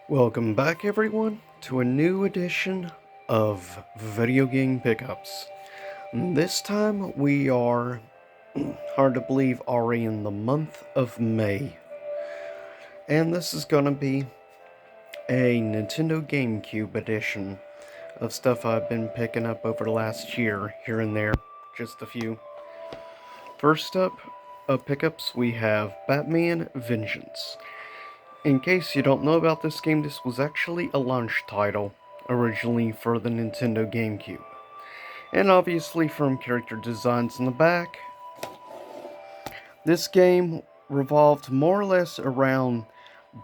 Welcome back, everyone, to a new edition of Video Game Pickups. This time we are, hard to believe, already in the month of May. And this is gonna be a Nintendo Gamecube edition of stuff I've been picking up over the last year, here and there, just a few. First up, of pickups, we have Batman Vengeance. In case you don't know about this game, this was actually a launch title, originally for the Nintendo Gamecube. And obviously from character designs in the back, this game revolved more or less around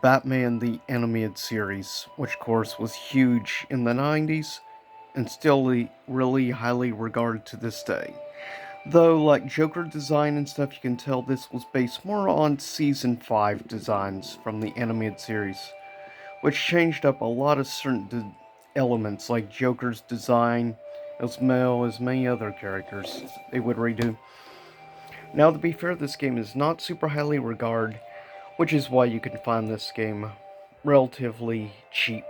Batman the Animated Series, which of course was huge in the 90s, and still really highly regarded to this day. Though, like Joker design and stuff, you can tell this was based more on Season 5 designs from the animated series, which changed up a lot of certain elements, like Joker's design, as well as many other characters they would redo. Now, to be fair, this game is not super highly regarded, which is why you can find this game relatively cheap.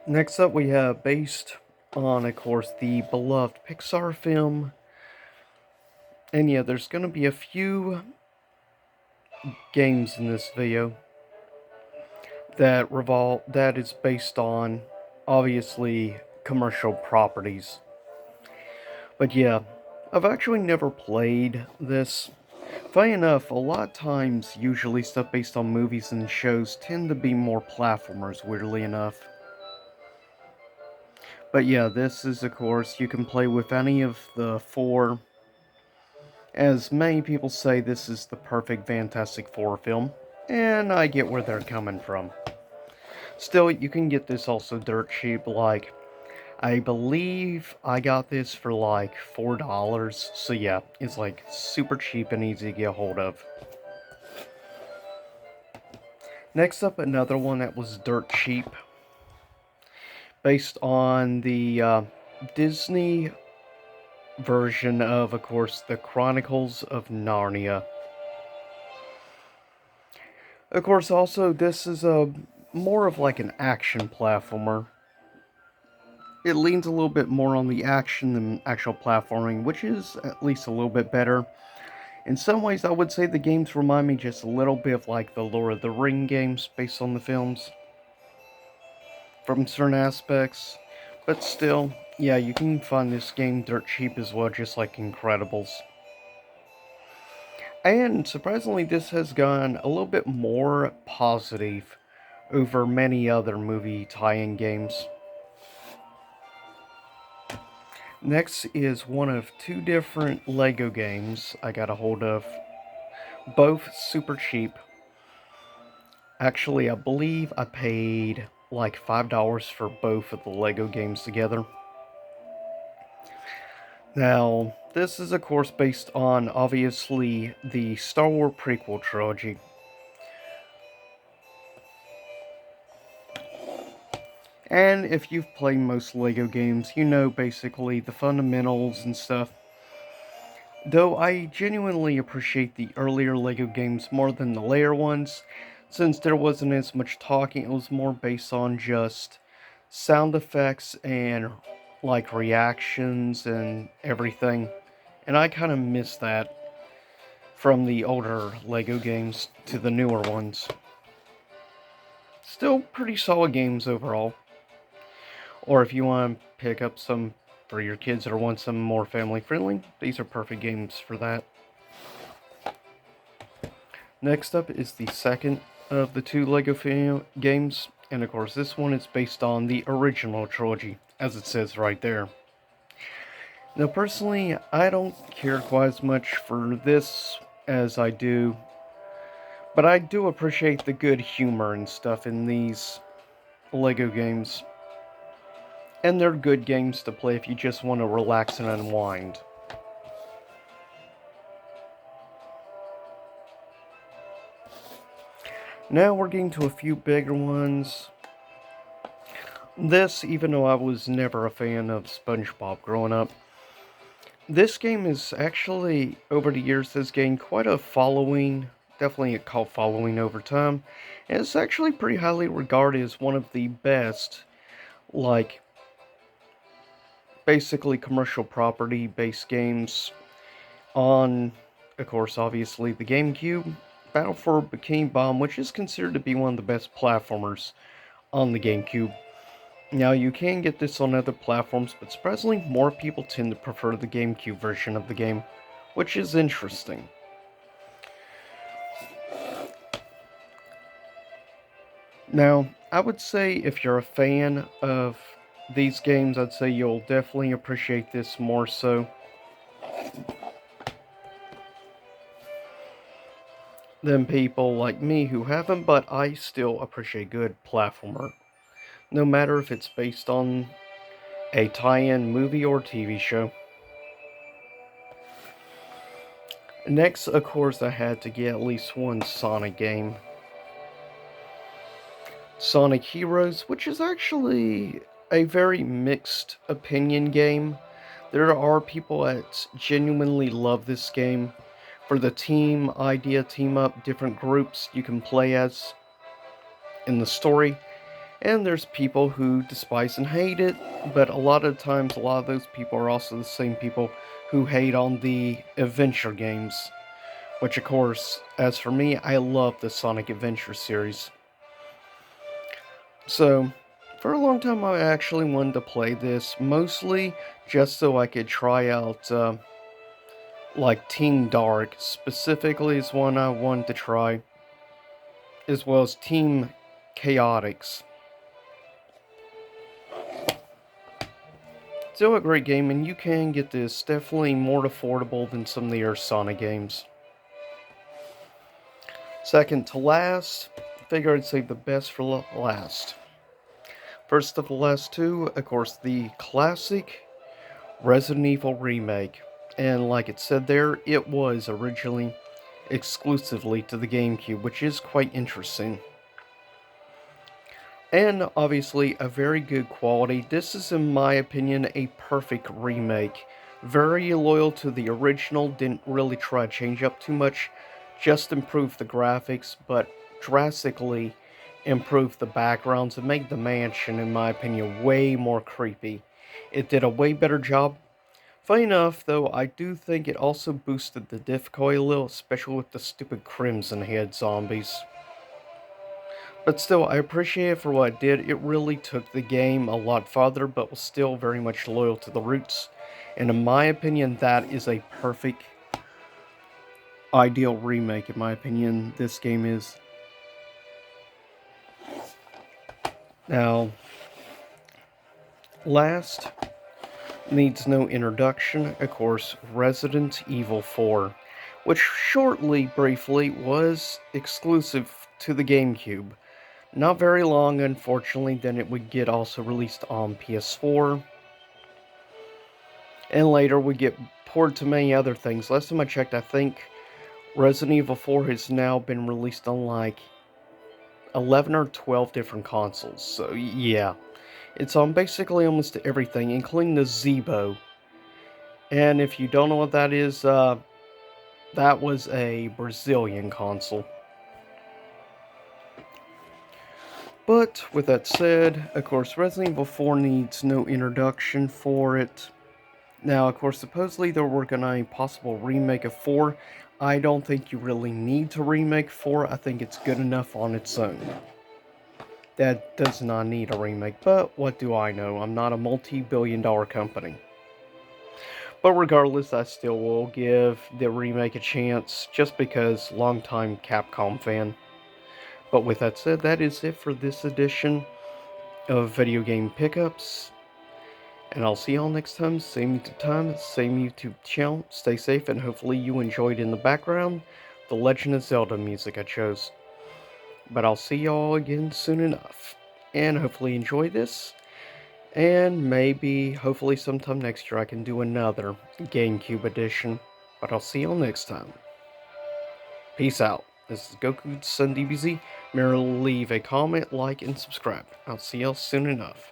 Next up, we have, based on, of course, the beloved Pixar film. And yeah, there's going to be a few games in this video that is based on, obviously, commercial properties. But yeah, I've actually never played this. Funny enough, a lot of times, usually stuff based on movies and shows tend to be more platformers, weirdly enough. But yeah, this is, of course, you can play with any of the four. As many people say, this is the perfect Fantastic Four film, and I get where they're coming from. Still, you can get this also dirt cheap, like, I believe I got this for like $4, so yeah, it's like super cheap and easy to get a hold of. Next up, another one that was dirt cheap, based on the Disney version of course, the Chronicles of Narnia. Of course, also, this is a more of like an action platformer. It leans a little bit more on the action than actual platforming, which is at least a little bit better. In some ways, I would say the games remind me just a little bit of like the Lord of the Ring games based on the films, from certain aspects. But still, yeah, you can find this game dirt cheap as well, just like Incredibles. And surprisingly, this has gone a little bit more positive over many other movie tie-in games. Next is one of two different Lego games I got a hold of, both super cheap. Actually, I believe I paid like $5 for both of the Lego games together. Now, this is of course based on, obviously, the Star Wars prequel trilogy. And if you've played most Lego games, you know basically the fundamentals and stuff. Though I genuinely appreciate the earlier Lego games more than the later ones, since there wasn't as much talking, it was more based on just sound effects and like reactions and everything. And I kind of miss that from the older Lego games to the newer ones. Still pretty solid games overall. Or if you want to pick up some for your kids or want some more family friendly, these are perfect games for that. Next up is the second of the two Lego games, and of course this one is based on the original trilogy, as it says right there. Now personally, I don't care quite as much for this as I do, but I do appreciate the good humor and stuff in these Lego games. And they're good games to play if you just want to relax and unwind. Now we're getting to a few bigger ones. This, even though I was never a fan of SpongeBob growing up, this game is actually, over the years, has gained quite a following definitely a cult following over time, and it's actually pretty highly regarded as one of the best, like, basically commercial property based games on, of course, obviously the GameCube. Battle for Bikini Bomb, which is considered to be one of the best platformers on the GameCube. Now, you can get this on other platforms, but surprisingly, more people tend to prefer the GameCube version of the game, which is interesting. Now, I would say if you're a fan of these games, I'd say you'll definitely appreciate this more so than people like me who haven't, but I still appreciate good platformer, no matter if it's based on a tie-in movie or TV show. Next, of course, I had to get at least one Sonic game. Sonic Heroes, which is actually a very mixed opinion game. There are people that genuinely love this game for the team idea, team up, different groups you can play as in the story. And there's people who despise and hate it, but a lot of times, a lot of those people are also the same people who hate on the adventure games. Which, of course, as for me, I love the Sonic Adventure series. So, for a long time, I actually wanted to play this, mostly just so I could try out, like, Team Dark, specifically is one I wanted to try, as well as Team Chaotix. Still a great game, and you can get this definitely more affordable than some of the other Sonic games. Second to last, I figure I'd save the best for last. First of the last two, of course, the classic Resident Evil Remake. And like it said there, it was originally exclusively to the GameCube, which is quite interesting. And obviously, a very good quality. This is, in my opinion, a perfect remake. Very loyal to the original, didn't really try to change up too much, just improved the graphics, but drastically improved the backgrounds and made the mansion, in my opinion, way more creepy. It did a way better job. Funny enough, though, I do think it also boosted the difficulty a little, especially with the stupid Crimson Head zombies. But still, I appreciate it for what it did. It really took the game a lot farther, but was still very much loyal to the roots. And in my opinion, that is a perfect, ideal remake, in my opinion, this game is. Now, last, needs no introduction, of course, Resident Evil 4, which shortly, briefly, was exclusive to the GameCube. Not very long, unfortunately, then it would get also released on PS4. And later would get ported to many other things. Last time I checked, I think Resident Evil 4 has now been released on like 11 or 12 different consoles. So yeah, it's on basically almost everything, including the Zeebo. And if you don't know what that is, that was a Brazilian console. But with that said, of course, Resident Evil 4 needs no introduction for it. Now, of course, supposedly they're working on a possible remake of 4. I don't think you really need to remake 4. I think it's good enough on its own. That does not need a remake, but what do I know? I'm not a multi-billion-dollar company. But regardless, I still will give the remake a chance, just because longtime Capcom fan. But with that said, that is it for this edition of Video Game Pickups. And I'll see y'all next time, same YouTube time, same YouTube channel. Stay safe, and hopefully you enjoyed in the background the Legend of Zelda music I chose. But I'll see y'all again soon enough. And hopefully enjoy this. And maybe, hopefully sometime next year I can do another GameCube edition. But I'll see y'all next time. Peace out. This is Goku's son DBZ. Remember to leave a comment, like, and subscribe. I'll see y'all soon enough.